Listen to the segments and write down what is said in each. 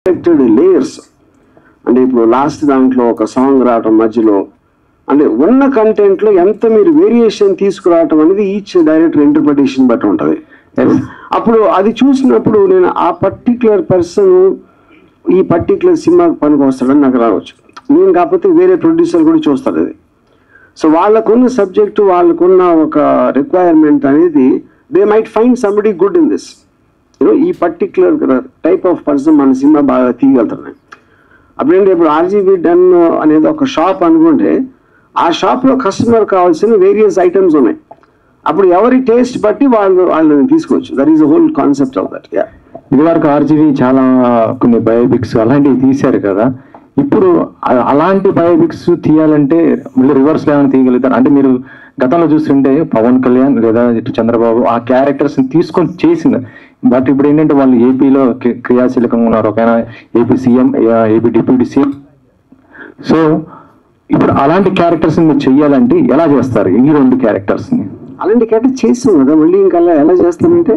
Affected layers అంటే ఇప్పుడు last దాంట్లో ఒక సాంగ్ రావటం మధ్యలో అంటే ఉన్న కంటెంట్లో ఎంత మీరు వేరియేషన్ తీసుకురావటం అనేది ఈచ్ డైరెక్టర్ ఇంటర్ప్రిటేషన్ బట్టి ఉంటుంది. అప్పుడు అది చూసినప్పుడు నేను ఆ పర్టిక్యులర్ పర్సన్ ఈ పర్టిక్యులర్ సినిమాకి పనికి వస్తాడని నాకు రావచ్చు. నేను కాకపోతే వేరే ప్రొడ్యూసర్ కూడా చూస్తాడు అది. సో వాళ్ళకున్న సబ్జెక్టు వాళ్ళకున్న ఒక రిక్వైర్మెంట్ అనేది they might find somebody good in this ఈ పర్టిక్యులర్ టైప్ ఆఫ్ పర్సన్ మన సినిమా బాగా తీయగలుగుతున్నాయి. అప్పుడేంటి ఇప్పుడు ఆర్జీబీ డన్ అనేది ఒక షాప్ అనుకుంటే ఆ షాప్లో కస్టమర్ కావాల్సిన వేరియస్ ఐటమ్స్ ఉన్నాయి. అప్పుడు ఎవరి టేస్ట్ బట్టి వాళ్ళని తీసుకోవచ్చు. That is the whole concept of that. ఇదివరకు ఆర్జీబీ చాలా కొన్ని బయోపిక్స్ అలాంటివి తీశారు కదా, ఇప్పుడు అలాంటి బయోపిక్స్ తీయాలంటే మళ్ళీ రివర్స్లో ఏమైనా తీయగలుగుతారు అంటే మీరు గతంలో చూస్తుంటే పవన్ కళ్యాణ్ లేదా ఇటు చంద్రబాబు ఆ క్యారెక్టర్స్ తీసుకొని చేసింది. బట్ ఇప్పుడు ఏంటంటే వాళ్ళు ఏపీలో క్రియాశీలకంగా ఉన్నారు, ఒక AP CM, AP deputy CM. So ఇప్పుడు అలాంటి క్యారెక్టర్స్ మీరు చెయ్యాలంటే ఎలా చేస్తారు? ఈ రెండు క్యారెక్టర్స్ని అలాంటి క్యారెక్టర్ చేస్తాం కదా, మళ్ళీ ఇంకా ఎలా చేస్తామంటే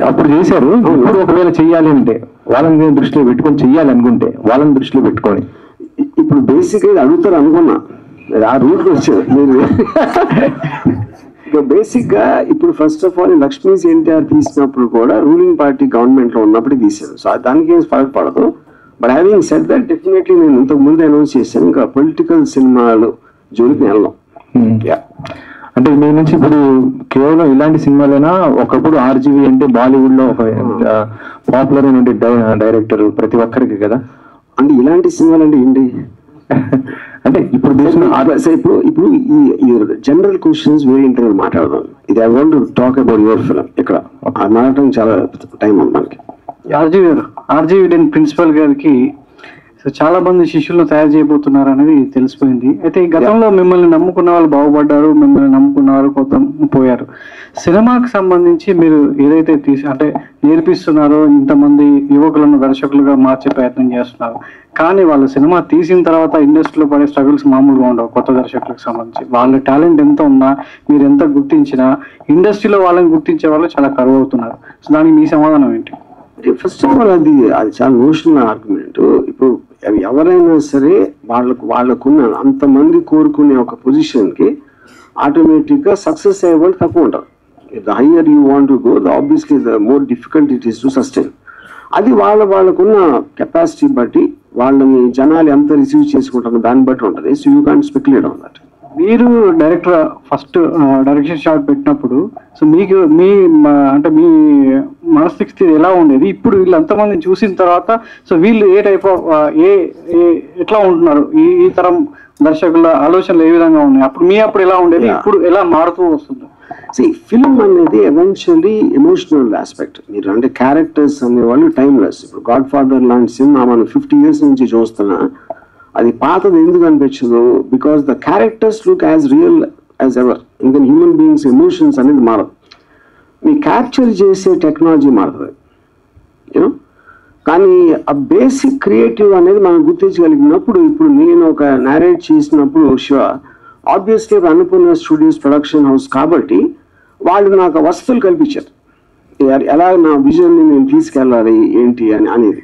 అప్పుడు చేశారు. ఇప్పుడు ఒకవేళ చెయ్యాలి అంటే వాళ్ళని దృష్టిలో పెట్టుకొని చెయ్యాలి అనుకుంటే వాళ్ళని దృష్టిలో పెట్టుకొని ఇప్పుడు బేసిక్గా అడుగుతారు అనుకున్నా ఆ రూట్కి వచ్చారు మీరు. బేసిక్గా ఇప్పుడు first of all Lakshmi's NTR తీసినప్పుడు కూడా రూలింగ్ పార్టీ గవర్నమెంట్లో ఉన్నప్పుడు తీశారు. సో దానికి ఏం ఫరక్ పడదు. But having said that definitely నేను ఇంతకు ముందు అనౌన్స్ చేశాను ఇంకా పొలిటికల్ సినిమాలు జోలికి వెళ్ళాం. అంటే మీ నుంచి ఇప్పుడు కేవలం ఇలాంటి సినిమాలైనా ఒకప్పుడు ఆర్జీవీ అంటే బాలీవుడ్ లో ఒక పాపులర్ అయిన డైరెక్టర్ ప్రతి ఒక్కరికి కదా. అంటే ఇలాంటి సినిమాలు అంటే ఏంటి అంటే ఇప్పుడు ఇప్పుడు ఈ జనరల్ క్వశ్చన్స్ వేరే ఇంటర్వ్యూ మాట్లాడదాం. ఇది I want to talk about your film. ఇక్కడ మాట్లాడటం చాలా టైం ఉంది మనకి. ఆర్జీవీ ప్రిన్సిపల్ గారికి చాలా మంది శిష్యులను తయారు చేయబోతున్నారు అనేది తెలిసిపోయింది. అయితే ఈ గతంలో మిమ్మల్ని నమ్ముకున్న వాళ్ళు బాగుపడ్డారు, మిమ్మల్ని నమ్ముకున్న వాళ్ళు కొంత పోయారు. సినిమాకి సంబంధించి మీరు ఏదైతే అంటే నేర్పిస్తున్నారో ఇంతమంది యువకులను దర్శకులుగా మార్చే ప్రయత్నం చేస్తున్నారు. కానీ వాళ్ళు సినిమా తీసిన తర్వాత ఇండస్ట్రీలో పడే స్ట్రగుల్స్ మామూలుగా ఉండవు. కొత్త దర్శకులకు సంబంధించి వాళ్ళ టాలెంట్ ఎంత ఉన్నా మీరు ఎంత గుర్తించినా ఇండస్ట్రీలో వాళ్ళని గుర్తించే వాళ్ళు చాలా కరువు అవుతున్నారు. సో దానికి మీ సమాధానం ఏంటి? ఫస్ట్ ఆఫ్ ఆల్ అది చాలా నోషనల్ ఆర్గ్యుమెంట్. ఇప్పుడు ఎవరైనా సరే వాళ్ళకున్న అంతమంది కోరుకునే ఒక పొజిషన్కి ఆటోమేటిక్గా సక్సెస్ అయ్యే వాళ్ళు తక్కువ ఉంటారు. The higher you want to go obviously the more difficult it is to sustain. అది వాళ్ళకున్న కెపాసిటీ బట్టి వాళ్ళని జనాలు ఎంత రిసీవ్ చేసుకుంటారో దాన్ని బట్టి ఉంటుంది. So you can't speculate on that. మీరు డైరెక్టర్ ఫస్ట్ డైరెక్షన్ షాట్ పెట్టినప్పుడు సో మీకు మీ మనస్థితి ఎలా ఉండేది? ఇప్పుడు వీళ్ళు అంతమందిని చూసిన తర్వాత సో వీళ్ళు ఏ టైప్ ఆఫ్ ఎట్లా ఉంటున్నారు? ఈ తరం దర్శకుల ఆలోచనలు ఏ విధంగా ఉన్నాయి? అప్పుడు ఎలా ఉండేది, ఇప్పుడు ఎలా మారుతూ వస్తుంది? ఫిల్మ్ అనేది ఎవెన్చువల్లీ ఎమోషనల్ ఆస్పెక్ట్. మీరు అంటే క్యారెక్టర్స్ అనేవాళ్ళు టైమ్లెస్. ఇప్పుడు గాడ్ ఫాదర్ లాంటి సినిమా మనం 50 years నుంచి చూస్తున్నా అది పాతది ఎందుకు అనిపించదు? Because the characters look as real as ever. ఇంకా హ్యూమన్ బీయింగ్స్ ఎమోషన్స్ అనేది మారదు. మీ క్యాప్చర్ చేసే టెక్నాలజీ మారుతుంది యూనో. కానీ ఆ బేసిక్ క్రియేటివ్ అనేది మనం గుర్తించగలిగినప్పుడు ఇప్పుడు నేను ఒక నారేట్ చేసినప్పుడు Shiva obviously Annapurna studios production house కాబట్టి వాళ్ళు నాకు వసతులు కల్పించారు ఎలా నా విజన్ని నేను తీసుకెళ్ళాలి ఏంటి అనేది.